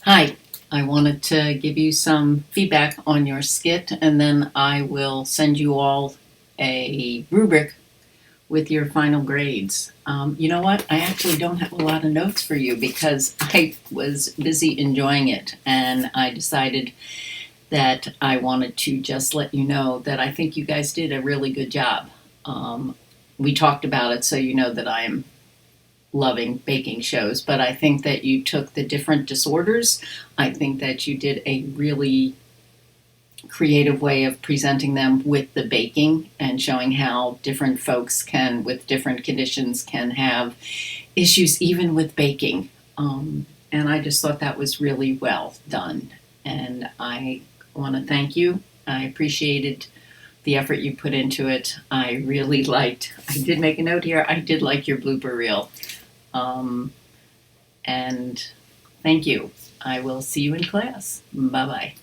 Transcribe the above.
Hi, I wanted to give you some feedback on your skit, and then I will send you all a rubric with your final grades. You know what? I actually don't have a lot of notes for you because I was busy enjoying it, and I decided that I wanted to just let you know that I think you guys did a really good job. Um, we talked about it, so you know that I am loving baking shows, but I think that you took the different disorders. I think that you did a really creative way of presenting them with the baking and showing how different folks can, with different conditions, can have issues even with baking. And I just thought that was really well done. And I want to thank you. I appreciated the effort you put into it. I really liked, I did make a note here, I did like your blooper reel. Um, and thank you. I will see you in class. Bye bye.